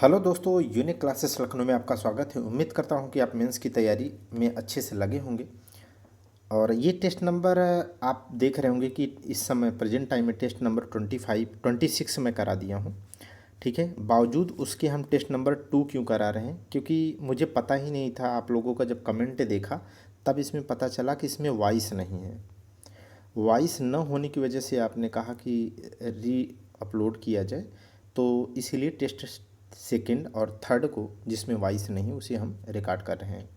Hello दोस्तों, unique classes Lucknow में आपका स्वागत है। उम्मीद करता हूं कि आप मेंस की तैयारी में अच्छे से लगे होंगे। और ये टेस्ट नंबर आप देख रहे होंगे कि इस समय प्रेजेंट टाइम में टेस्ट नंबर 26 में करा दिया हूं। ठीक है, बावजूद उसके हम टेस्ट नंबर 2 क्यों करा रहे हैं? क्योंकि मुझे पता ही नहीं था। आप लोगों का जब कमेंट देखा तब इसमें पता चला कि इसमें वॉइस नहीं है। वॉइस न होने की वजह से आपने कहा कि री अपलोड किया जाए, तो इसीलिए टेस्ट सेकंड और थर्ड को, जिसमें वॉइस नहीं, उसे हम रिकॉर्ड कर रहे हैं।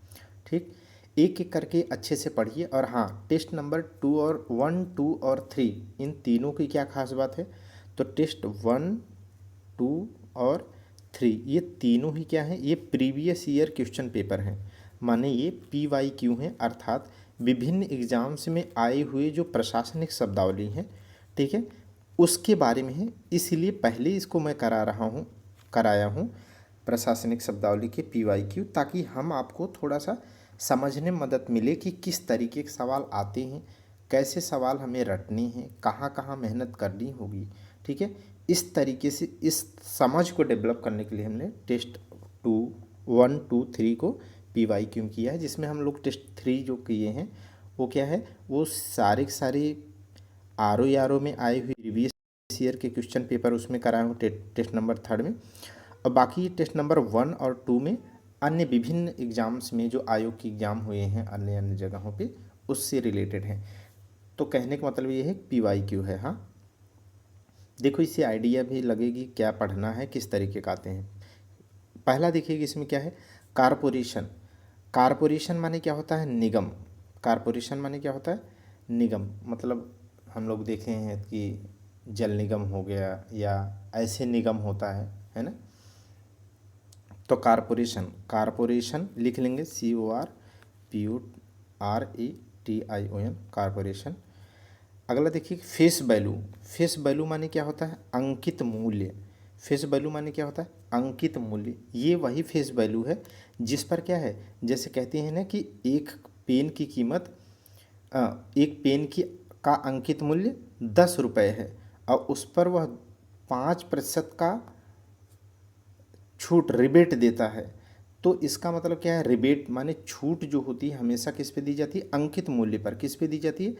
ठीक, एक एक करके अच्छे से पढ़िए। और हाँ, टेस्ट नंबर 2 और 1, 2 और 3, इन तीनों की क्या खास बात है? तो टेस्ट 1, 2 और 3 ये तीनों ही क्या हैं? ये प्रीवियस ईयर क्वेश्चन पेपर हैं। माने ये PYQ हैं, अर्थात विभिन्न एग्जाम्स में आए हुए जो प्रशासनिक शब्दावली हैं, ठीक है, उसके बारे में है। इसलिए पहले इसको मैं कराया हूँ प्रशासनिक शब्दावली के PYQ, ताकि हम आपको थोड़ा सा समझने में मदद मिले कि किस तरीके के सवाल आते हैं, कैसे सवाल हमें रटने हैं, कहाँ कहाँ मेहनत करनी होगी। ठीक है, इस तरीके से इस समझ को डेवलप करने के लिए हमने टेस्ट 1, 2, 3 को PYQ किया है। जिसमें हम लोग टेस्ट 3 जो किए हैं वो क्या है? वो सारे के सारे RO में आए हुए प्रीवियस ईयर के क्वेश्चन पेपर उसमें कराए हूँ टेस्ट नंबर 3 में। और बाकी टेस्ट नंबर 1 और 2 में अन्य विभिन्न एग्जाम्स में जो आयोग के एग्ज़ाम हुए हैं अन्य अन्य जगहों पे, उससे रिलेटेड हैं। तो कहने का मतलब ये है PYQ है। हाँ, देखो, इससे आइडिया भी लगेगी क्या पढ़ना है, किस तरीके का आते हैं। पहला देखिए कि इसमें क्या है? कारपोरेशन। कारपोरेशन माने क्या होता है? निगम। कारपोरेशन माने क्या होता है? निगम। मतलब हम लोग देखे हैं कि जल निगम हो गया या ऐसे निगम होता है ना? तो कारपोरेशन, कारपोरेशन लिख लेंगे, CORPORATION, कारपोरेशन। अगला देखिए फेस वैल्यू। फेस वैल्यू माने क्या होता है? अंकित मूल्य। फेस वैल्यू माने क्या होता है? अंकित मूल्य। ये वही फेस वैल्यू है जिस पर क्या है, जैसे कहते हैं ना कि एक पेन की कीमत, एक पेन की का अंकित मूल्य 10 रुपये है और उस पर वह 5% का छूट रिबेट देता है। तो इसका मतलब क्या है? रिबेट माने छूट जो होती है हमेशा किस पे दी जाती है? अंकित मूल्य पर। किस पे दी जाती है?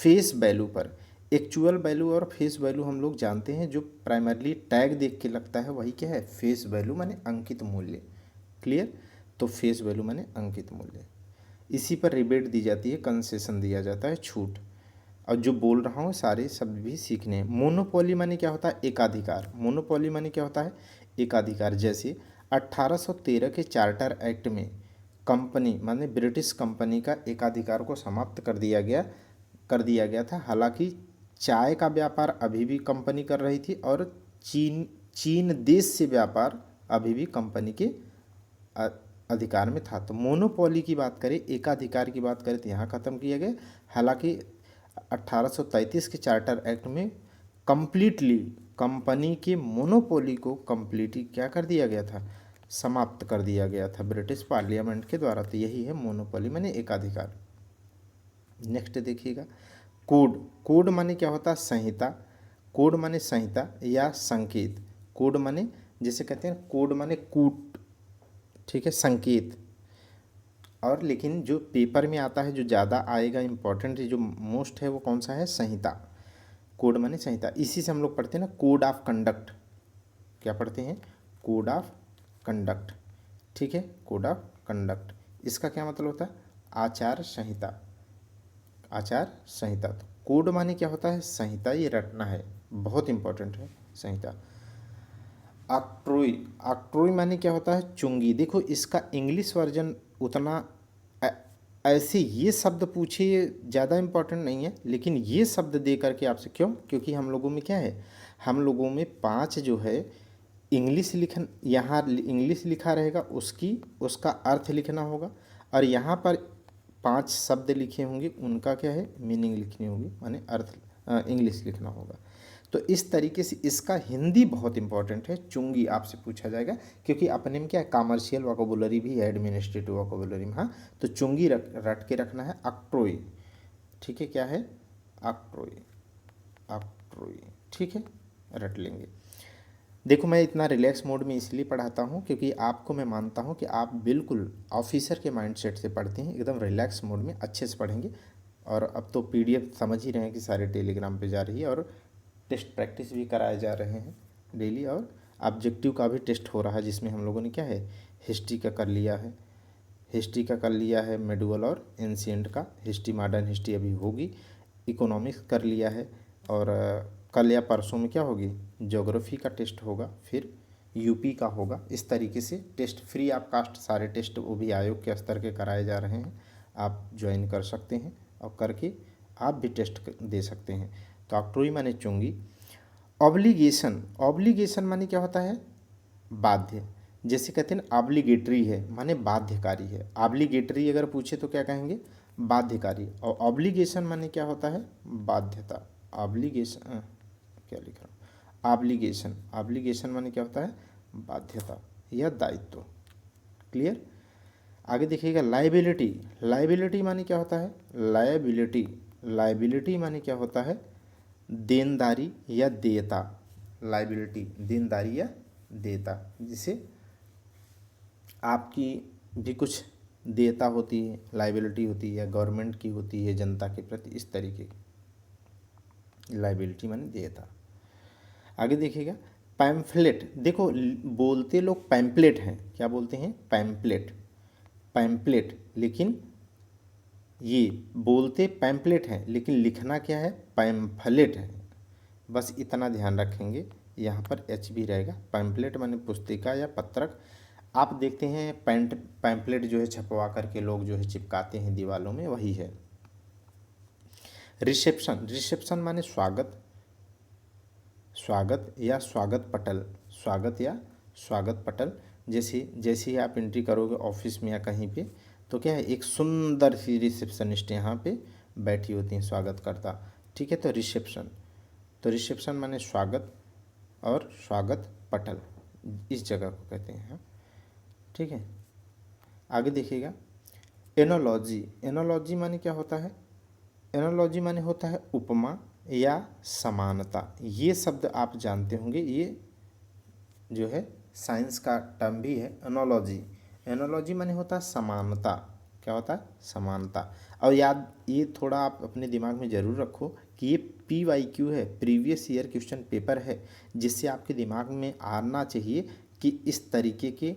फेस वैल्यू पर। एक्चुअल वैल्यू और फेस वैल्यू हम लोग जानते हैं, जो प्राइमरली टैग देख के लगता है वही क्या है? फेस वैल्यू माने अंकित मूल्य। क्लियर? तो फेस वैल्यू माने अंकित मूल्य, इसी पर रिबेट दी जाती है, कंसेशन दिया जाता है, छूट। और जो बोल रहा हूँ सारे शब्द भी सीखने हैं। मोनोपोली माने क्या होता है? एकाधिकार। मोनोपोली माने क्या होता है? एकाधिकार। जैसे 1813 के चार्टर एक्ट में कंपनी माने ब्रिटिश कंपनी का एकाधिकार को समाप्त कर दिया गया था। हालांकि चाय का व्यापार अभी भी कंपनी कर रही थी और चीन चीन देश से व्यापार अभी भी कंपनी के अधिकार में था। तो मोनोपोली की बात करें, एकाधिकार की बात करें, तो यहाँ ख़त्म किया गया। हालांकि 1833 के चार्टर एक्ट में कंप्लीटली कंपनी के मोनोपोली को कंप्लीटली क्या कर दिया गया था? समाप्त कर दिया गया था ब्रिटिश पार्लियामेंट के द्वारा। तो यही है मोनोपोली माने एकाधिकार। नेक्स्ट देखिएगा, कोड। कोड माने क्या होता है? संहिता। कोड माने संहिता या संकेत। कोड माने, जैसे कहते हैं कोड माने कूट, ठीक है, संकेत। और लेकिन जो पेपर में आता है, जो ज़्यादा आएगा, इम्पोर्टेंट जो मोस्ट है, वो कौन सा है? संहिता। कोड माने संहिता। इसी से हम लोग पढ़ते हैं ना कोड ऑफ कंडक्ट। क्या पढ़ते हैं? Code of conduct. ठीक है, कोड ऑफ कंडक्ट, इसका क्या मतलब होता है? आचार संहिता। आचार संहिता। तो कोड माने क्या होता है? संहिता। ये रटना है, बहुत इंपॉर्टेंट है संहिता। ऑक्ट्रोई। ऑक्ट्रोई माने क्या होता है? चुंगी। देखो, इसका इंग्लिश वर्जन उतना ऐ- ऐसे ये शब्द पूछे ज़्यादा इम्पोर्टेंट नहीं है, लेकिन ये शब्द दे करके आपसे, क्यों? क्योंकि हम लोगों में क्या है, हम लोगों में 5 जो है इंग्लिश लिखन, यहाँ इंग्लिश लिखा रहेगा, उसका अर्थ लिखना होगा। और यहाँ पर 5 शब्द लिखे होंगे, उनका क्या है? मीनिंग लिखनी होगी, माने अर्थ इंग्लिश लिखना होगा। तो इस तरीके से इसका हिंदी बहुत इंपॉर्टेंट है। चुंगी आपसे पूछा जाएगा, क्योंकि अपने में क्या है, कॉमर्शियल वोकैबुलरी भी है, एडमिनिस्ट्रेटिव वोकैबुलरी में। हाँ, तो चुंगी रट के रखना है। ऑक्ट्रोई, ठीक है, क्या है? ऑक्ट्रोई। ऑक्ट्रोई, ठीक है, रट लेंगे। देखो मैं इतना रिलैक्स मोड में इसलिए पढ़ाता हूँ क्योंकि आपको मैं मानता हूँ कि आप बिल्कुल ऑफिसर के माइंडसेट से पढ़ते हैं, एकदम रिलैक्स मोड में अच्छे से पढ़ेंगे। और अब तो पीडीएफ समझ ही रहे हैं कि सारे टेलीग्राम पे जा रही है, और टेस्ट प्रैक्टिस भी कराए जा रहे हैं डेली, और ऑब्जेक्टिव का भी टेस्ट हो रहा है जिसमें हम लोगों ने क्या है, हिस्ट्री का कर लिया है, हिस्ट्री का कर लिया है मेडुअल और एंशिएंट का, हिस्ट्री मॉडर्न हिस्ट्री अभी होगी, इकोनॉमिक्स कर लिया है, और कल या परसों में क्या होगी, ज्योग्राफी का टेस्ट होगा, फिर यूपी का होगा। इस तरीके से टेस्ट फ्री ऑफ कास्ट सारे टेस्ट वो भी आयोग के स्तर के कराए जा रहे हैं, आप ज्वाइन कर सकते हैं और करके आप भी टेस्ट दे सकते हैं। तो ऑक्ट्रोई माने चुंगी। ऑब्लिगेशन, ऑब्लिगेशन माने क्या होता है, बाध्य। जैसे कहते हैं ऑब्लिगेटरी है माने बाध्यकारी है, ऑब्लिगेटरी अगर पूछे तो क्या कहेंगे, बाध्यकारी। और ऑब्लिगेशन माने क्या होता है, बाध्यता। ऑब्लिगेशन क्या लिख रहा हूँ, ऑब्लिगेशन, ऑब्लिगेशन माने क्या होता है, बाध्यता या दायित्व। क्लियर। आगे देखिएगा लायबिलिटी, लायबिलिटी माने क्या होता है, लायबिलिटी, लायबिलिटी माने क्या होता है, देनदारी या देयता। लायबिलिटी देनदारी या देयता, जिसे आपकी भी कुछ देयता होती है, लायबिलिटी होती है, या गवर्नमेंट की होती है जनता के प्रति, इस तरीके की लायबिलिटी माने देयता। आगे देखिएगा पैम्फलेट, देखो बोलते लोग पैम्पलेट हैं, क्या बोलते हैं, पैम्पलेट, पैम्पलेट, लेकिन ये बोलते पैम्पलेट हैं लेकिन लिखना क्या है, पैम्फलेट है। बस इतना ध्यान रखेंगे, यहाँ पर एच भी रहेगा। पैम्पलेट माने पुस्तिका या पत्रक। आप देखते हैं पैम्पलेट जो है छपवा करके लोग जो है चिपकाते हैं दीवालों में, वही है। रिसेप्शन, रिसेप्शन माने स्वागत, स्वागत या स्वागत पटल, स्वागत या स्वागत पटल। जैसे जैसे ही आप एंट्री करोगे ऑफिस में या कहीं पे, तो क्या है, एक सुंदर सी रिसेप्शनिस्ट यहाँ पे बैठी होती हैं स्वागतकर्ता, ठीक है। तो रिसेप्शन, तो रिसेप्शन माने स्वागत और स्वागत पटल, इस जगह को कहते हैं, ठीक है। आगे देखिएगा एनोलॉजी, एनोलॉजी माने क्या होता है, एनोलॉजी माने होता है उपमा या समानता। ये शब्द आप जानते होंगे, ये जो है साइंस का टर्म भी है एनोलॉजी। एनोलॉजी माने होता है समानता, क्या होता है, समानता। और याद, ये थोड़ा आप अपने दिमाग में ज़रूर रखो कि ये PYQ है, प्रीवियस ईयर क्वेश्चन पेपर है, जिससे आपके दिमाग में आना चाहिए कि इस तरीके के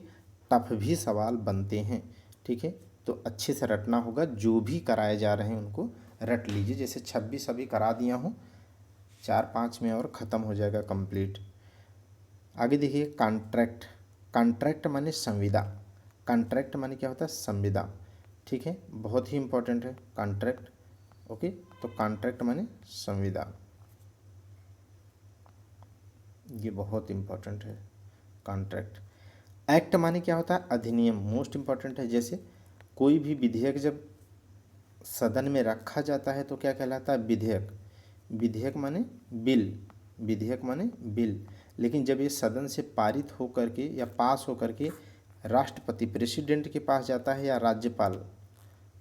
टफ भी सवाल बनते हैं, ठीक है। तो अच्छे से रटना होगा, जो भी कराए जा रहे हैं उनको रट लीजिए। जैसे 26 अभी करा दिया हूँ, 4-5 में और ख़त्म हो जाएगा कंप्लीट। आगे देखिए कॉन्ट्रैक्ट, कॉन्ट्रैक्ट माने संविदा, कॉन्ट्रैक्ट माने क्या होता है, संविदा, ठीक है, बहुत ही इंपॉर्टेंट है कॉन्ट्रैक्ट। ओके, तो कॉन्ट्रैक्ट माने संविदा, ये बहुत इंपॉर्टेंट है कॉन्ट्रैक्ट। एक्ट माने क्या होता है, अधिनियम, मोस्ट इंपॉर्टेंट है। जैसे कोई भी विधेयक जब सदन में रखा जाता है तो क्या कहलाता है, विधेयक, विधेयक माने बिल, विधेयक माने बिल। लेकिन जब ये सदन से पारित हो करके या पास हो करके राष्ट्रपति प्रेसिडेंट के पास जाता है या राज्यपाल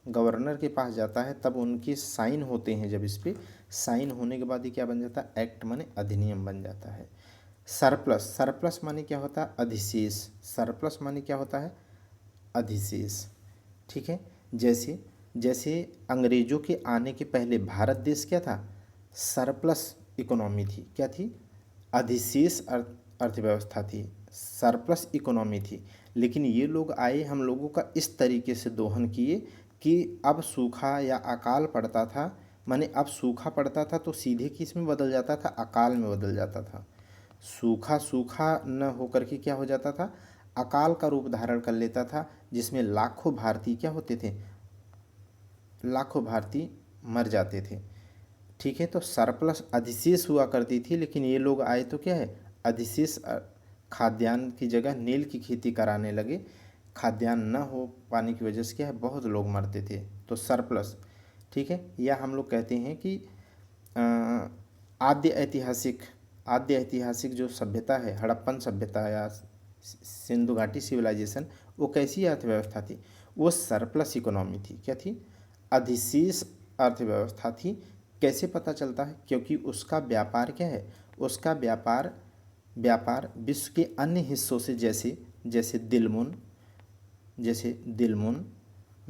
गवर्नर के पास जाता है, तब उनके साइन होते हैं। जब इस पर साइन होने के बाद ये क्या बन जाता है, एक्ट माने अधिनियम बन जाता है। सरप्लस, सरप्लस माने क्या होता है, अधिशेष, सरप्लस माने क्या होता है, अधिशेष, ठीक है। जैसे जैसे अंग्रेजों के आने के पहले भारत देश क्या था, सरप्लस इकोनॉमी थी, क्या थी, अधिशेष अर्थव्यवस्था थी, सरप्लस इकोनॉमी थी। लेकिन ये लोग आए, हम लोगों का इस तरीके से दोहन किए कि अब सूखा या अकाल पड़ता था, माने अब सूखा पड़ता था तो सीधे किस में बदल जाता था, अकाल में बदल जाता था। सूखा सूखा न होकर के क्या हो जाता था, अकाल का रूप धारण कर लेता था, जिसमें लाखों भारतीय क्या होते थे, लाखों भारतीय मर जाते थे, ठीक है। तो सरप्लस अधिशेष हुआ करती थी, लेकिन ये लोग आए तो क्या है, अधिशेष खाद्यान्न की जगह नील की खेती कराने लगे। खाद्यान्न न हो पाने की वजह से क्या है, बहुत लोग मरते थे, तो सरप्लस, ठीक है। या हम लोग कहते हैं कि आद्य ऐतिहासिक, आद्य ऐतिहासिक जो सभ्यता है, हड़प्पन सभ्यता या सिंधु घाटी सिविलाइजेशन, वो कैसी अर्थव्यवस्था थी, वो सरप्लस इकोनॉमी थी, क्या थी, अधिशेष अर्थव्यवस्था थी। कैसे पता चलता है, क्योंकि उसका व्यापार क्या है, उसका व्यापार व्यापार विश्व के अन्य हिस्सों से जैसे जैसे दिलमुन,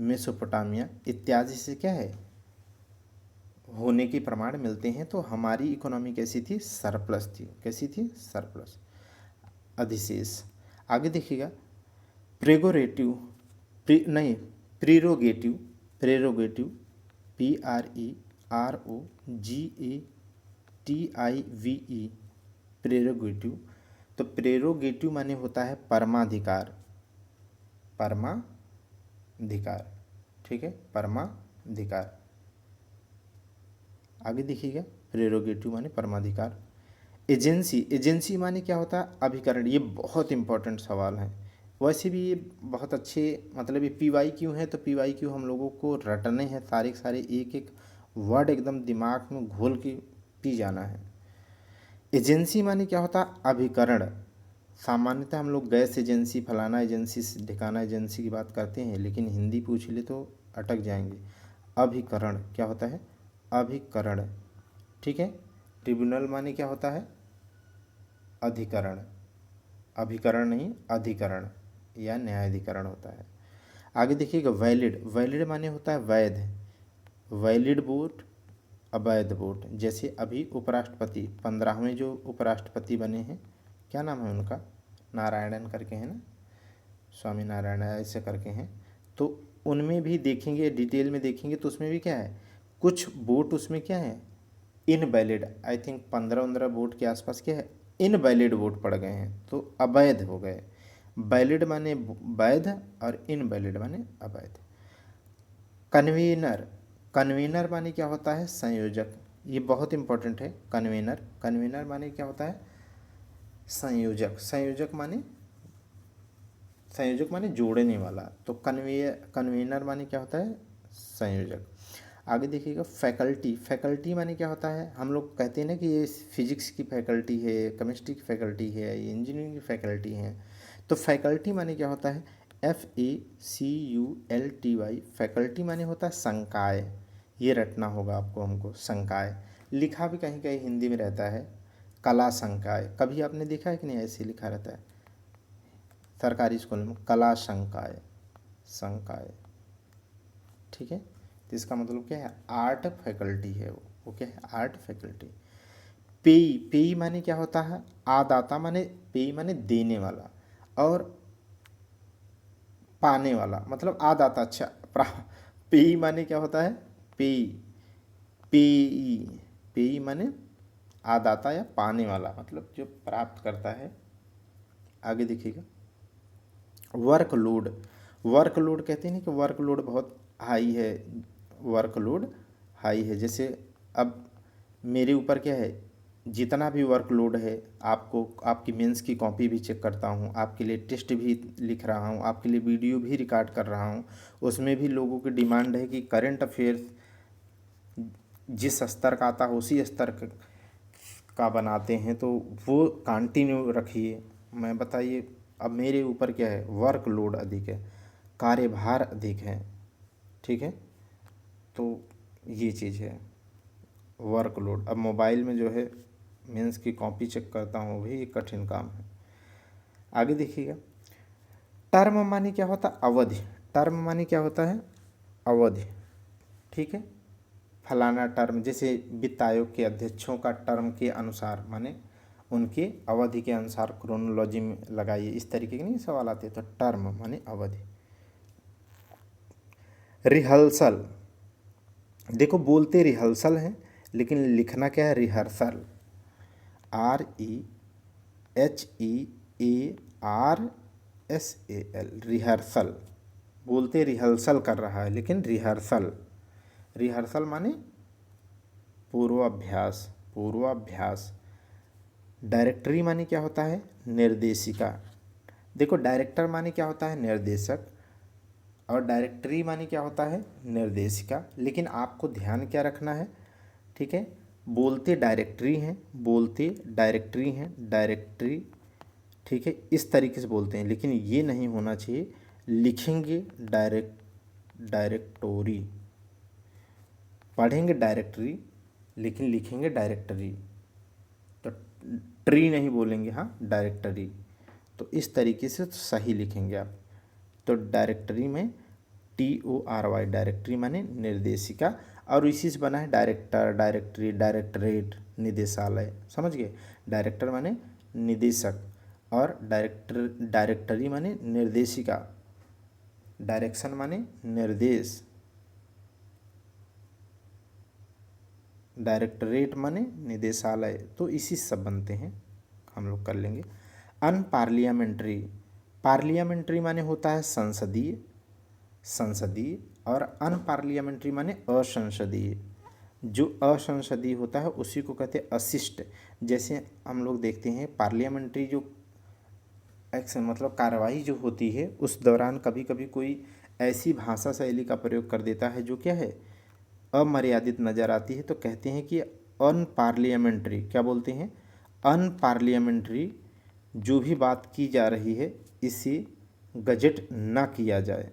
मेसोपोटामिया इत्यादि से क्या है होने के प्रमाण मिलते हैं। तो हमारी इकोनॉमी कैसी थी? सरप्लस थी। कैसी थी? सरप्लस, अधिशेष। आगे देखिएगा, प्रेगोरेटिव नहीं प्रीरोगेटिव, PREROGATIVE, प्रेरोगेटिव। तो प्रेरोगेटिव माने होता है परमाधिकार, ठीक है, परमाधिकार। आगे देखिएगा, प्रेरोगेटिव माने परमाधिकार। एजेंसी माने क्या होता है? अभिकरण। ये बहुत इंपॉर्टेंट सवाल है, वैसे भी ये बहुत अच्छे, मतलब ये PYQ है, तो PYQ हम लोगों को रटने हैं सारे सारे, एक एक वर्ड एकदम दिमाग में घोल के पी जाना है। एजेंसी माने क्या होता है? अभिकरण। सामान्यतः हम लोग गैस एजेंसी, फलाना एजेंसी, ढिकाना एजेंसी की बात करते हैं, लेकिन हिंदी पूछ ले तो अटक जाएंगे। अभिकरण क्या होता है? अभिकरण, ठीक है। ट्रिब्यूनल माने क्या होता है? अधिकरण, अभिकरण नहीं अधिकरण या न्यायाधिकरण होता है। आगे देखिएगा, वैलिड माने होता है वैध, वैलिड वोट, अवैध वोट। जैसे अभी उपराष्ट्रपति 15वें जो उपराष्ट्रपति बने हैं, क्या नाम है उनका? नारायणन करके है ना, स्वामी नारायण ऐसे करके हैं। तो उनमें भी देखेंगे, डिटेल में देखेंगे तो उसमें भी क्या है, कुछ वोट उसमें क्या है इनवैलिड, आई थिंक 15-15 वोट के आसपास क्या है इनवैलिड वोट पड़ गए हैं, तो अवैध हो गए। वैलिड माने वैध और इनवैलिड माने अवैध। कन्वीनर माने क्या होता है? संयोजक। ये बहुत इंपॉर्टेंट है। कन्वीनर माने क्या होता है? संयोजक। संयोजक माने जोड़ने वाला। तो कन्वीनर माने क्या होता है? संयोजक। आगे देखिएगा, फैकल्टी माने क्या होता है? हम लोग कहते हैं ना कि ये फिजिक्स की फैकल्टी है, केमिस्ट्री की फैकल्टी है, ये इंजीनियरिंग की फैकल्टी है। तो फैकल्टी माने क्या होता है? FACULTY। फैकल्टी माने होता है संकाय। ये रटना होगा आपको, हमको संकाय। लिखा भी कहीं कहीं हिंदी में रहता है कला संकाय। कभी आपने देखा है कि नहीं ऐसे लिखा रहता है सरकारी स्कूल में? कला संकाय, ठीक है। तो इसका मतलब क्या है? आर्ट फैकल्टी है वो क्या है? Art faculty. पेई माने क्या होता है? आदाता माने, पेई माने देने वाला, और पाने वाला, मतलब आदाता। अच्छा, पेई माने क्या होता है? पेई, पेई माने आदाता या पाने वाला, मतलब जो प्राप्त करता है। आगे देखिएगा, वर्कलोड कहते हैं ना कि वर्कलोड बहुत हाई है, वर्कलोड हाई है। जैसे अब मेरे ऊपर क्या है, जितना भी वर्कलोड है, आपको आपकी मेंस की कॉपी भी चेक करता हूँ, आपके लिए टेस्ट भी लिख रहा हूँ, आपके लिए वीडियो भी रिकॉर्ड कर रहा हूँ। उसमें भी लोगों की डिमांड है कि करंट अफेयर्स जिस स्तर का आता है उसी स्तर का बनाते हैं, तो वो कंटिन्यू रखिए। मैं बताइए, अब मेरे ऊपर क्या है? वर्कलोड अधिक है, कार्यभार अधिक है, ठीक है। तो ये चीज़ है वर्कलोड। अब मोबाइल में जो है मेंस की कॉपी चेक करता हूँ, वो भी एक कठिन काम है। आगे देखिएगा, टर्म माने क्या होता है? अवधि। टर्म माने क्या होता है? अवधि, ठीक है। फलाना टर्म, जैसे वित्त आयोग के अध्यक्षों का टर्म के अनुसार माने उनके अवधि के अनुसार क्रोनोलॉजी में लगाइए, इस तरीके के नहीं सवाल आते। तो टर्म माने अवधि। रिहर्सल, देखो बोलते रिहर्सल हैं, लेकिन लिखना क्या है? Rehearsal, REHEARSAL, rehearsal. बोलते रिहर्सल कर रहा है, लेकिन रिहर्सल माने पूर्वाभ्यास। डायरेक्टरी माने क्या होता है? निर्देशिका। देखो, डायरेक्टर माने क्या होता है? निर्देशक, और डायरेक्टरी माने क्या होता है? निर्देशिका। लेकिन आपको ध्यान क्या रखना है, ठीक है, बोलते डायरेक्टरी हैं, डायरेक्टरी, ठीक है, इस तरीके से बोलते हैं, लेकिन ये नहीं होना चाहिए। लिखेंगे डायरेक्टोरी, पढ़ेंगे डायरेक्टरी, लेकिन लिखेंगे डायरेक्टरी। तो ट्री नहीं बोलेंगे, हाँ डायरेक्टरी। तो इस तरीके से तो सही लिखेंगे आप। तो डायरेक्टरी में TORY, डायरेक्टरी माने निर्देशिका, और इसी से बना है डायरेक्टर, डायरेक्टरी, डायरेक्टरेट, निदेशालय। समझ गए? डायरेक्टर माने निदेशक और डायरेक्टरी माने निर्देशिका, डायरेक्शन माने निर्देश, डायरेक्टरेट माने निदेशालय। तो इसी से सब बनते हैं, हम लोग कर लेंगे। अनपार्लियामेंट्री, पार्लियामेंट्री माने होता है संसदीय, संसदीय, और अनपार्लियामेंट्री माने असंसदीय। जो असंसदीय होता है उसी को कहते हैं अशिष्ट। जैसे हम लोग देखते हैं पार्लियामेंट्री जो एक्शन मतलब कार्रवाई जो होती है उस दौरान कभी कभी कोई ऐसी भाषा शैली का प्रयोग कर देता है जो क्या है अमर्यादित नज़र आती है, तो कहते हैं कि अनपार्लियामेंट्री। क्या बोलते हैं? अनपार्लियामेंट्री। जो भी बात की जा रही है इसे गजट ना किया जाए,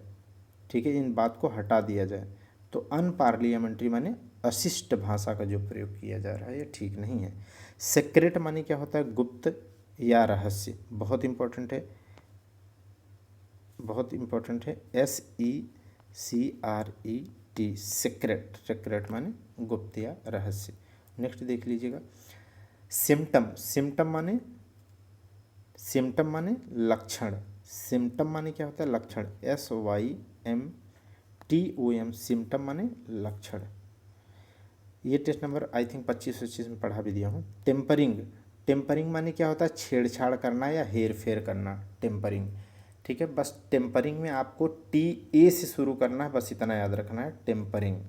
ठीक है, इन बात को हटा दिया जाए। तो अनपार्लियामेंट्री माने अशिष्ट भाषा का जो प्रयोग किया जा रहा है ये ठीक नहीं है। सीक्रेट माने क्या होता है? गुप्त या रहस्य। बहुत इंपॉर्टेंट है, बहुत इंपॉर्टेंट है। SECRET, secret. सीक्रेट माने गुप्त या रहस्य। नेक्स्ट देख लीजिएगा, सिम्टम। सिम्टम माने लक्षण। सिम्टम माने क्या होता है? लक्षण। SYMTOM, सिम्टम माने लक्षण। ये टेस्ट नंबर आई थिंक 25-25 में पढ़ा भी दिया हूँ। टेम्परिंग। टेम्परिंग माने क्या होता है? छेड़छाड़ करना या हेर फेर करना, टेम्परिंग। ठीक है, बस टेम्परिंग में आपको TA से शुरू करना है, बस इतना याद रखना है। टेम्परिंग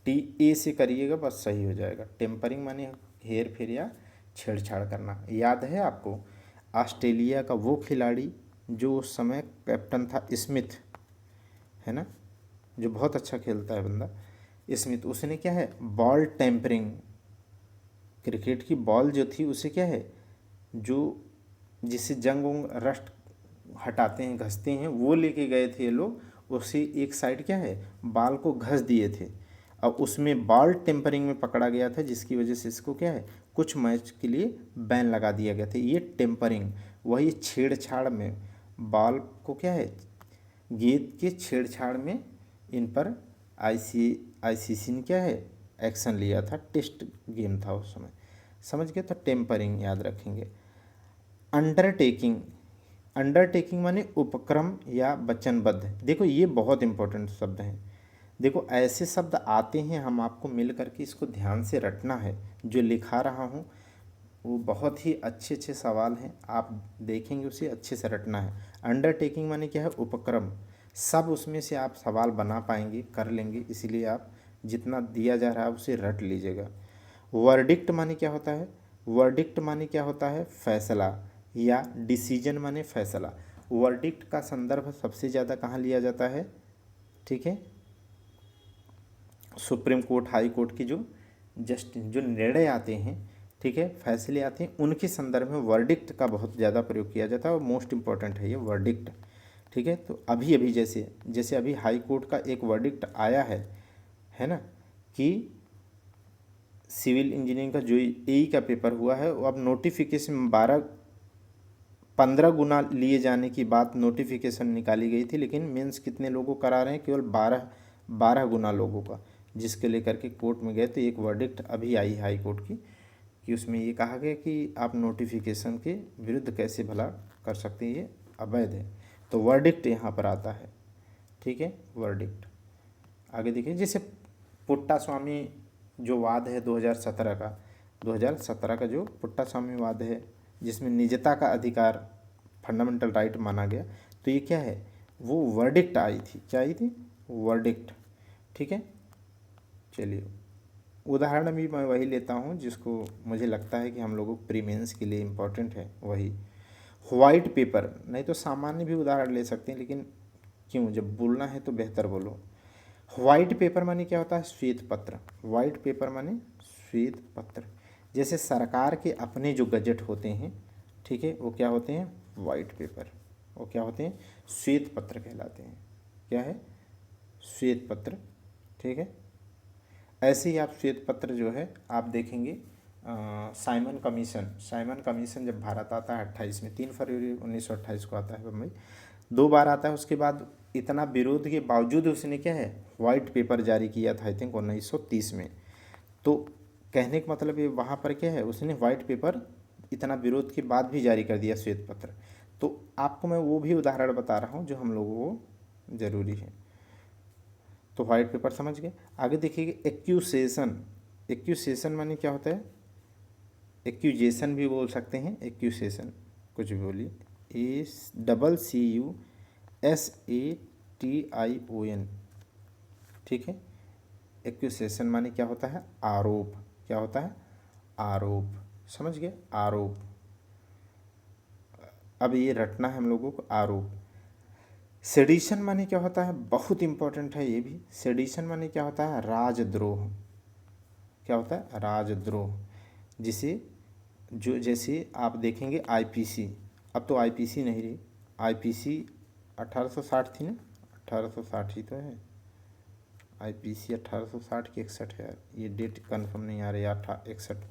TA से करिएगा बस सही हो जाएगा। टेम्परिंग माने हेर फेर या छेड़छाड़ करना। याद है आपको ऑस्ट्रेलिया का वो खिलाड़ी जो उस समय कैप्टन था, स्मिथ, है ना, जो बहुत अच्छा खेलता है बंदा, स्मिथ। उसने क्या है? बॉल टेम्परिंग, क्रिकेट की बॉल जो थी उसे क्या है, जो जिससे जंग वंग रस्ट हटाते हैं, घसते हैं, वो लेके गए थे ये लोग। उसे एक साइड क्या है, बाल को घस दिए थे। अब उसमें बॉल टेम्परिंग में पकड़ा गया था, जिसकी वजह से इसको क्या है, कुछ मैच के लिए बैन लगा दिया गया था। ये टेम्परिंग, वही छेड़छाड़ में बॉल को क्या है, गेंद के छेड़छाड़ में इन पर ICC ने क्या है, एक्शन लिया था। टेस्ट गेम था उस समय, समझ गए? तो टेम्परिंग याद रखेंगे। अंडरटेकिंग। अंडरटेकिंग माने उपक्रम या वचनबद्ध। देखो ये बहुत इंपॉर्टेंट शब्द हैं। देखो ऐसे शब्द आते हैं, हम आपको मिल करके इसको ध्यान से रटना है। जो लिखा रहा हूँ वो बहुत ही अच्छे अच्छे सवाल हैं, आप देखेंगे उसे अच्छे से रटना है। अंडरटेकिंग माने क्या है? उपक्रम। सब उसमें से आप सवाल बना पाएंगे, कर लेंगे, इसीलिए आप जितना दिया जा रहा है उसे रट लीजिएगा। वर्डिक्ट माने क्या होता है? वर्डिक्ट माने क्या होता है? फैसला या डिसीजन माने फैसला। वर्डिक्ट का संदर्भ सबसे ज़्यादा कहाँ लिया जाता है? ठीक है, सुप्रीम कोर्ट, हाई कोर्ट की जो जो निर्णय आते हैं, ठीक है, फैसले आते हैं, उनके संदर्भ में वर्डिक्ट का बहुत ज़्यादा प्रयोग किया जाता है और मोस्ट इम्पॉर्टेंट है ये वर्डिक्ट। ठीक है, तो अभी अभी जैसे जैसे अभी हाई कोर्ट का एक वर्डिक्ट आया है ना, कि सिविल इंजीनियरिंग का जो AE का पेपर हुआ है वो अब नोटिफिकेशन 15 गुना लिए जाने की बात नोटिफिकेशन निकाली गई थी, लेकिन मेंस कितने लोगों को करा रहे हैं? केवल 12 गुना लोगों का, जिसके लेकर के कोर्ट में गए। तो एक वर्डिक्ट अभी आई हाई कोर्ट की, कि उसमें ये कहा गया कि आप नोटिफिकेशन के विरुद्ध कैसे भला कर सकते हैं, ये अवैध है। तो वर्डिक्ट यहाँ पर आता है। ठीक है, वर्डिक्ट। आगे देखिए, जैसे पुट्टा स्वामी जो वाद है 2017 का जो पुट्टा स्वामी वाद है, जिसमें निजता का अधिकार फंडामेंटल राइट माना गया, तो ये क्या है, वो वर्डिक्ट आई थी। क्या आई थी? वर्डिक्ट। ठीक है, चलिए उदाहरण भी मैं वही लेता हूँ जिसको मुझे लगता है कि हम लोगों को प्री मेंस के लिए इम्पोर्टेंट है, वही वाइट पेपर। नहीं तो सामान्य भी उदाहरण ले सकते हैं, लेकिन क्यों, जब बोलना है तो बेहतर बोलो। वाइट पेपर माने क्या होता है? श्वेत पत्र। वाइट पेपर माने श्वेत पत्र। जैसे सरकार के अपने जो गजट होते हैं, ठीक है, वो क्या होते हैं? White paper. वो क्या होते हैं? श्वेत पत्र कहलाते हैं। क्या है? श्वेत पत्र। ठीक है, ऐसे ही आप श्वेत पत्र जो है आप देखेंगे साइमन कमीशन जब भारत आता है 28 में, 3 फरवरी 1928 को आता है बम्बई, 2 बार आता है। उसके बाद इतना विरोध के बावजूद उसने क्या है वाइट पेपर जारी किया था, आई थिंक 1930 में। तो कहने का मतलब ये वहाँ पर क्या है, उसने वाइट पेपर इतना विरोध के बाद भी जारी कर दिया, श्वेत पत्र। तो आपको मैं वो भी उदाहरण बता रहा हूँ जो हम लोगों को ज़रूरी है। तो वाइट पेपर समझ गए। आगे देखिए एक्यूसेशन। एक्यूसेशन माने क्या होता है, एक्यूजेशन भी बोल सकते हैं, एक्यूसेशन कुछ भी बोलिए, CUSATION, ठीक है। एक्यूसेशन माने क्या होता है, आरोप। क्या होता है, आरोप, समझ गए, आरोप। अब ये रटना है हम लोगों को, आरोप। सेडिशन माने क्या होता है, बहुत इंपॉर्टेंट है ये भी। सेडिशन माने क्या होता है, राजद्रोह। क्या होता है, राजद्रोह। जिसे जो जैसे आप देखेंगे आईपीसी, अब तो आईपीसी नहीं रही, आईपीसी 1860 थी ना, 1860 ही तो है आईपीसी, 1860 की 61 है यार, ये डेट कंफर्म नहीं आ रही, 61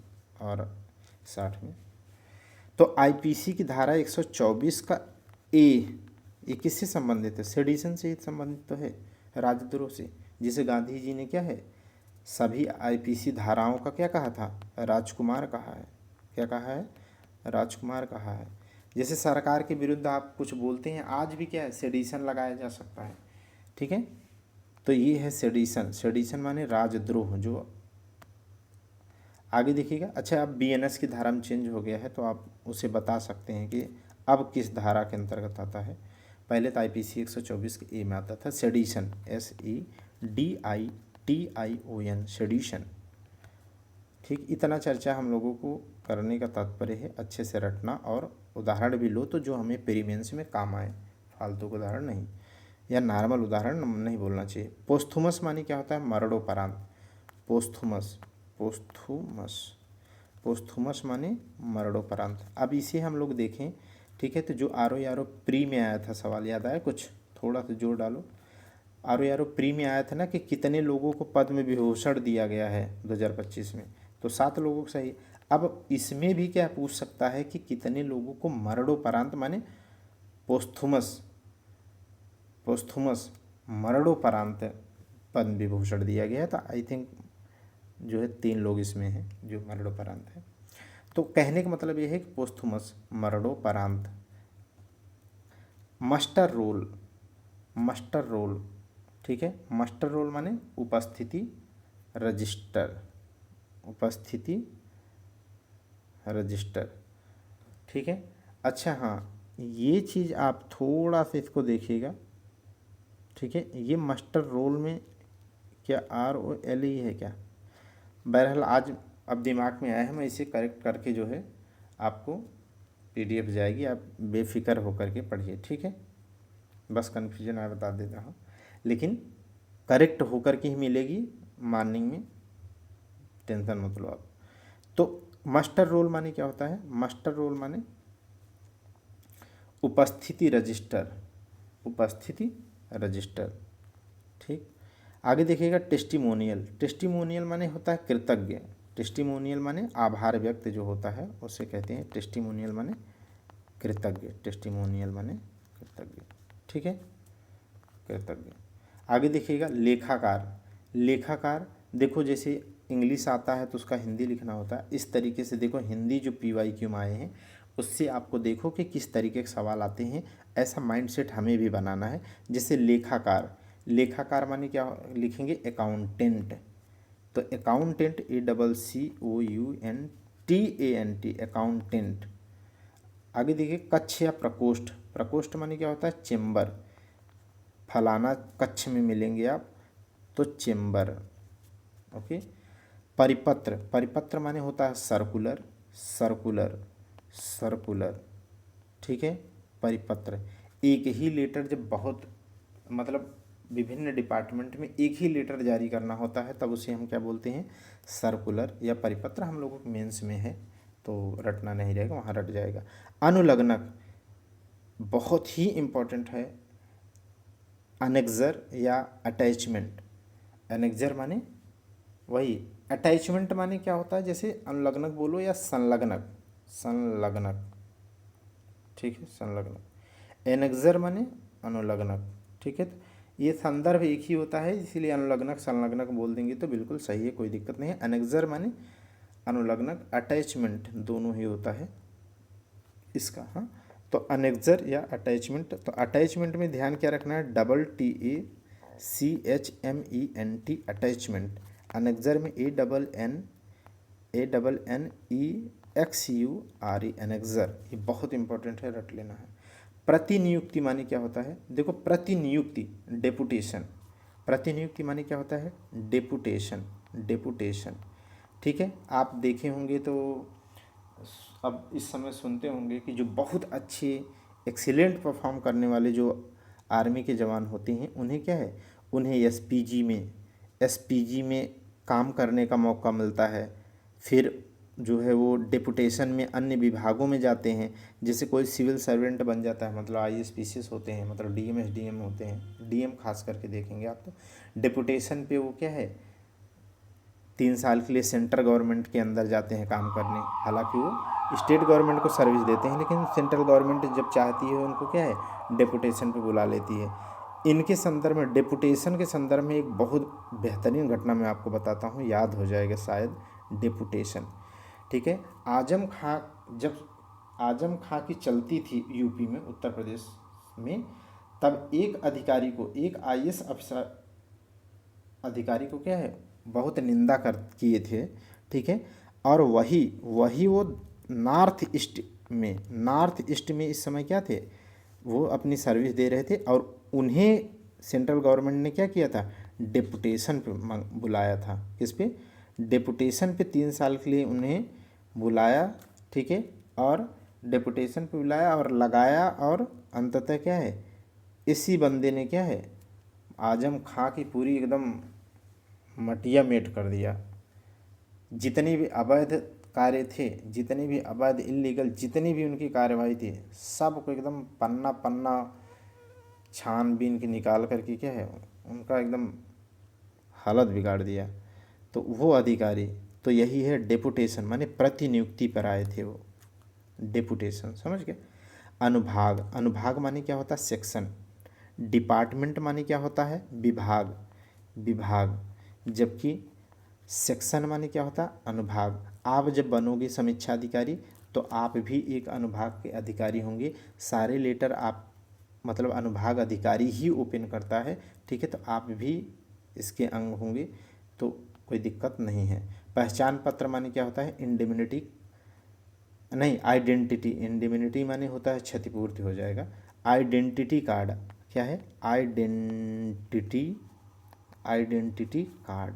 और 60 में। तो आईपीसी की धारा 124 का ये किससे संबंधित है, सेडिशन से ही संबंधित तो है, राजद्रोह से। जिसे गांधी जी ने क्या है, सभी आईपीसी धाराओं का क्या कहा था, राजकुमार कहा है। क्या कहा है, राजकुमार कहा है। जैसे सरकार के विरुद्ध आप कुछ बोलते हैं, आज भी क्या है, सेडिशन लगाया जा सकता है, ठीक है। तो ये है सेडिशन। सेडिशन माने राजद्रोह। जो आगे देखिएगा, अच्छा अब बीएनएस की धारा में चेंज हो गया है, तो आप उसे बता सकते हैं कि अब किस धारा के अंतर्गत आता है। पहले तो आईपीसी 124 के ए में आता था सेडिशन, SEDITION, सेडिशन, ठीक। इतना चर्चा हम लोगों को करने का तात्पर्य है, अच्छे से रटना और उदाहरण भी लो तो जो हमें प्रीमेंस में काम आए, फालतू का उदाहरण नहीं, या नॉर्मल उदाहरण नहीं बोलना चाहिए। पोस्थुमस माने क्या होता है, मरणोपरांत। पोस्थुमस, पोस्थुमस, पोस्थुमस माने मरणोपरांत। अब इसे हम लोग देखें, ठीक है। तो जो आरो प्री में आया था सवाल, याद आया कुछ, थोड़ा सा जोर डालो। आरो प्री में आया था ना कि कितने लोगों को पद्म विभूषण दिया गया है 2025 में, तो 7 लोगों को सही। अब इसमें भी क्या पूछ सकता है कि कितने लोगों को मरणोपरांत माने पोस्थुमस, पोस्थुमस मरणोपरांत पद्म विभूषण दिया गया है। तो आई थिंक जो है 3 लोग इसमें हैं जो मरणोपरांत है। तो कहने का मतलब ये है कि पोस्थुमस, मरणोपरांत। मस्टर रोल, मस्टर रोल, ठीक है। मस्टर रोल माने उपस्थिति रजिस्टर, उपस्थिति रजिस्टर, ठीक है। अच्छा हाँ, ये चीज़ आप थोड़ा सा इसको देखिएगा, ठीक है। ये मस्टर रोल में क्या ROLE है क्या, बहरहाल आज अब दिमाग में आया है, मैं इसे करेक्ट करके जो है आपको PDF जाएगी, आप बेफिक्र होकर के पढ़िए, ठीक है। बस कन्फ्यूजन मैं बता देता हूँ, लेकिन करेक्ट होकर के ही मिलेगी मॉर्निंग में, टेंशन मत लो आप। तो मास्टर रोल माने क्या होता है, मास्टर रोल माने उपस्थिति रजिस्टर, उपस्थिति रजिस्टर, ठीक। आगे देखिएगा टेस्टिमोनियल। टेस्टिमोनियल माने होता है कृतज्ञ। टेस्टिमोनियल माने आभार व्यक्त जो होता है उसे कहते हैं टेस्टिमोनियल माने कृतज्ञ। टेस्टिमोनियल माने कृतज्ञ, ठीक है, कृतज्ञ। आगे देखिएगा लेखाकार। लेखाकार देखो, जैसे इंग्लिश आता है तो उसका हिंदी लिखना होता है, इस तरीके से देखो हिंदी जो PYQ में आए हैं उससे आपको देखो कि किस तरीके के सवाल आते हैं, ऐसा माइंडसेट हमें भी बनाना है। जैसे लेखाकार, लेखाकार माने क्या लिखेंगे, अकाउंटेंट। तो अकाउंटेंट ACCOUNTANT, अकाउंटेंट। आगे देखिए कक्ष या प्रकोष्ठ। प्रकोष्ठ माने क्या होता है, चेम्बर। फलाना कक्ष में मिलेंगे आप, तो चेम्बर, ओके। परिपत्र, परिपत्र माने होता है सर्कुलर, सर्कुलर, सर्कुलर, ठीक है। परिपत्र, एक ही लेटर जब बहुत मतलब विभिन्न डिपार्टमेंट में एक ही लेटर जारी करना होता है तब उसे हम क्या बोलते हैं, सर्कुलर या परिपत्र। हम लोगों को मेंस में है तो रटना नहीं रहेगा, वहाँ रट जाएगा। अनुलग्नक बहुत ही इम्पोर्टेंट है। अनेक्जर या अटैचमेंट। एनेक्जर माने वही अटैचमेंट माने क्या होता है, जैसे अनुलग्नक बोलो या संलग्नक, संलग्नक, ठीक है, संलग्नक। एनेक्सर माने अनुलग्नक, ठीक है। तो ये संदर्भ एक ही होता है, इसीलिए अनुलग्नक संलग्नक बोल देंगे तो बिल्कुल सही है, कोई दिक्कत नहीं है। एनेक्सर माने अनुलग्नक, अटैचमेंट दोनों ही होता है इसका। हाँ, तो अनेक्सर या अटैचमेंट, तो अटैचमेंट में ध्यान क्या रखना है, DACHMENT, अटैचमेंट। अनेक्सर में ANNEXURE, अनेक्सर, ये बहुत इंपॉर्टेंट है, रट लेना है। प्रतिनियुक्ति माने क्या होता है, देखो प्रतिनियुक्ति डेपुटेशन, प्रतिनियुक्ति माने क्या होता है, डेपुटेशन, डेपुटेशन, ठीक है। आप देखे होंगे तो अब इस समय सुनते होंगे कि जो बहुत अच्छे एक्सीलेंट परफॉर्म करने वाले जो आर्मी के जवान होते हैं, उन्हें क्या है, उन्हें एसपीजी में काम करने का मौका मिलता है। फिर जो है वो डेपुटेशन में अन्य विभागों में जाते हैं, जैसे कोई सिविल सर्वेंट बन जाता है, मतलब आईएएस पीसीएस होते हैं, मतलब डीएम एसडीएम होते हैं, डीएम खास करके देखेंगे आप तो डेपुटेशन पे वो क्या है 3 साल के लिए सेंट्रल गवर्नमेंट के अंदर जाते हैं काम करने। हालांकि वो स्टेट गवर्नमेंट को सर्विस देते हैं, लेकिन सेंट्रल गवर्नमेंट जब चाहती है उनको क्या है डेपुटेशन पे बुला लेती है। इनके संदर्भ में, डेपुटेशन के संदर्भ में एक बहुत बेहतरीन घटना मैं आपको बताता हूँ, याद हो जाएगा शायद। डेपुटेशन, ठीक है। आजम खां, जब आजम खां की चलती थी यूपी में, उत्तर प्रदेश में, तब एक अधिकारी को, एक आईएएस अफसर अधिकारी को क्या है बहुत निंदा कर किए थे, ठीक है। और वही वही वो नॉर्थ ईस्ट में इस समय क्या थे, वो अपनी सर्विस दे रहे थे, और उन्हें सेंट्रल गवर्नमेंट ने क्या किया था, डेपुटेशन पे बुलाया था। किस पे, डेपुटेशन पे 3 साल के लिए उन्हें बुलाया, ठीक है। और डेपुटेशन पे बुलाया और लगाया, और अंततः क्या है, इसी बंदे ने क्या है आजम खां की पूरी एकदम मटिया मेट कर दिया। जितने भी अवैध कार्य थे, जितने भी अवैध इलीगल जितनी भी उनकी कार्यवाही थी, सबको एकदम पन्ना पन्ना छानबीन के निकाल करके क्या है उनका एकदम हालत बिगाड़ दिया। तो वो अधिकारी, तो यही है डेपुटेशन, माने प्रतिनियुक्ति पर आए थे वो, डेपुटेशन, समझ गए। अनुभाग, अनुभाग माने क्या होता है, सेक्शन। डिपार्टमेंट माने क्या होता है, विभाग, विभाग। जबकि सेक्शन माने क्या होता है, अनुभाग। आप जब बनोगे समीक्षा अधिकारी तो आप भी एक अनुभाग के अधिकारी होंगे। सारे लेटर आप मतलब अनुभाग अधिकारी ही ओपन करता है, ठीक है। तो आप भी इसके अंग होंगे, तो कोई दिक्कत नहीं है। पहचान पत्र माने क्या होता है, इंडेमिनिटी नहीं, आइडेंटिटी, इंडेमिनिटी माने होता है क्षतिपूर्ति हो जाएगा। आइडेंटिटी कार्ड क्या है, आइडेंटिटी कार्ड,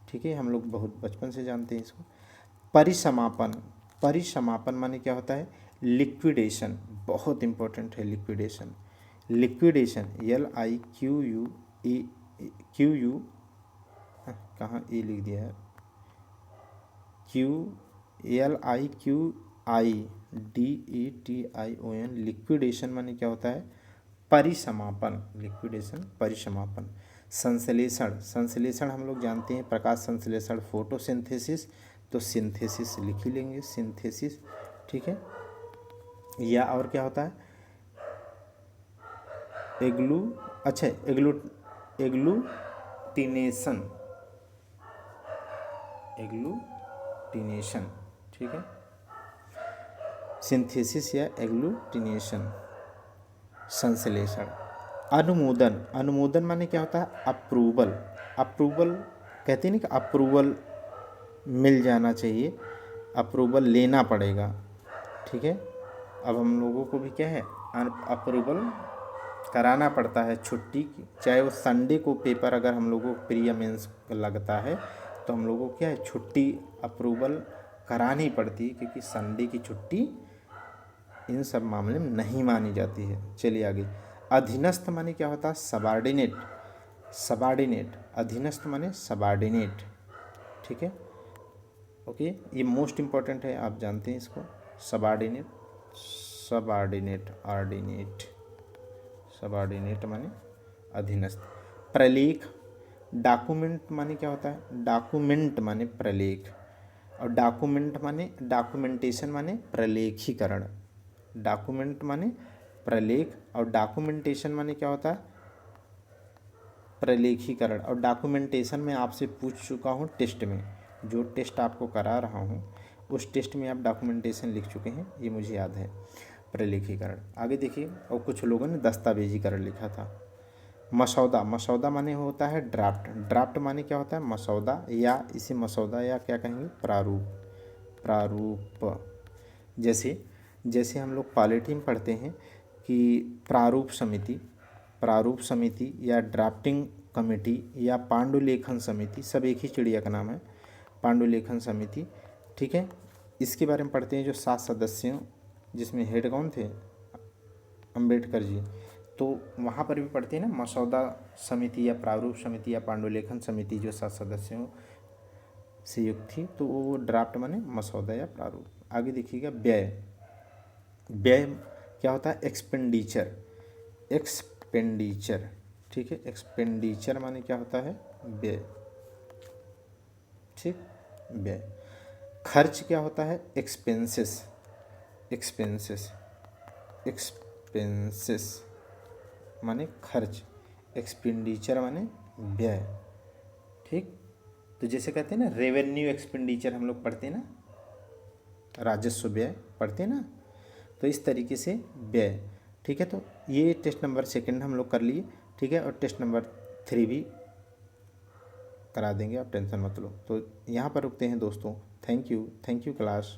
ठीक है, हम लोग बहुत बचपन से जानते हैं इसको। परिसमापन, परिसमापन माने क्या होता है, लिक्विडेशन, बहुत इंपॉर्टेंट है लिक्विडेशन। लिक्विडेशन LIQUE, कहाँ ए लिख दिया है, LIQUIDETION, लिक्विडेशन माने क्या होता है, परिसमापन, लिक्विडेशन परिसमापन। संश्लेषण, संश्लेषण हम लोग जानते हैं, प्रकाश संश्लेषण, फोटोसिंथेसिस, तो सिंथेसिस लिख ही लेंगे, सिंथेसिस, ठीक है। या और क्या होता है, एग्लू, अच्छा एग्लूटिनेशन, एग्लूटिनेशन, ठीक है, सिंथेसिस या एग्लूटिनेशन, संश्लेषण। अनुमोदन, अनुमोदन माने क्या होता है, अप्रूवल, अप्रूवल कहते हैं ना कि अप्रूवल मिल जाना चाहिए, अप्रूवल लेना पड़ेगा, ठीक है। अब हम लोगों को भी क्या है अप्रूवल कराना पड़ता है छुट्टी की, चाहे वो संडे को पेपर अगर हम लोगों को प्री या मेंस लगता है तो हम लोगों को क्या है छुट्टी अप्रूवल करानी पड़ती है, क्योंकि संडे की छुट्टी इन सब मामले में नहीं मानी जाती है। चलिए आगे। अधीनस्थ माने क्या होता है, सबॉर्डिनेट, सबॉर्डिनेट, अधीनस्थ माने सबॉर्डिनेट, ठीक है, ओके। ये मोस्ट इम्पॉर्टेंट है, आप जानते हैं इसको, सबॉर्डिनेट, सबॉर्डिनेट, ऑर्डिनेट, सबॉर्डिनेट माने अधीनस्थ। प्रलेख, डॉक्यूमेंट माने क्या होता है, डॉक्यूमेंट माने प्रलेख, और डॉक्यूमेंट माने डॉक्यूमेंटेशन माने प्रलेखीकरण। डॉक्यूमेंट माने प्रलेख और डॉक्यूमेंटेशन माने क्या होता है, प्रलेखीकरण। और डॉक्यूमेंटेशन में आपसे पूछ चुका हूँ टेस्ट में, जो टेस्ट आपको करा रहा हूँ उस टेस्ट में आप डॉक्यूमेंटेशन लिख चुके हैं, ये मुझे याद है। प्रलेखीकरण आगे देखिए, और कुछ लोगों ने दस्तावेजीकरण लिखा था। मसौदा, मसौदा माने होता है ड्राफ्ट, ड्राफ्ट माने क्या होता है, मसौदा, या इसे मसौदा या क्या कहेंगे, प्रारूप, प्रारूप। जैसे जैसे हम लोग पॉलिटी में पढ़ते हैं कि प्रारूप समिति, प्रारूप समिति या ड्राफ्टिंग कमेटी या पांडुलेखन समिति, सब एक ही चिड़िया का नाम है, पांडुलेखन समिति, ठीक है। इसके बारे में पढ़ते हैं, जो 7 सदस्यों, जिसमें हेड कौन थे, अंबेडकर जी, तो वहाँ पर भी पढ़ते हैं ना, मसौदा समिति या प्रारूप समिति या पांडुलेखन समिति जो 7 सदस्यों से युक्त थी, तो वो ड्राफ्ट माने मसौदा या प्रारूप। आगे देखिएगा, व्यय, व्यय क्या होता है, एक्सपेंडिचर, एक्सपेंडिचर, ठीक है। एक्सपेंडिचर माने क्या होता है, व्यय, ठीक, व्यय। खर्च क्या होता है, एक्सपेंसेस, एक्सपेंसेस, एक्सपेंसेस माने खर्च, एक्सपेंडिचर माने व्यय, ठीक। तो जैसे कहते हैं ना रेवेन्यू एक्सपेंडिचर, हम लोग पढ़ते हैं ना, राजस्व व्यय पढ़ते हैं ना, तो इस तरीके से व्यय, ठीक है। तो ये टेस्ट नंबर 2 हम लोग कर लिए, ठीक है, और टेस्ट नंबर 3 भी करा देंगे, आप टेंशन मत लो। तो यहाँ पर रुकते हैं दोस्तों, थैंक यू क्लास।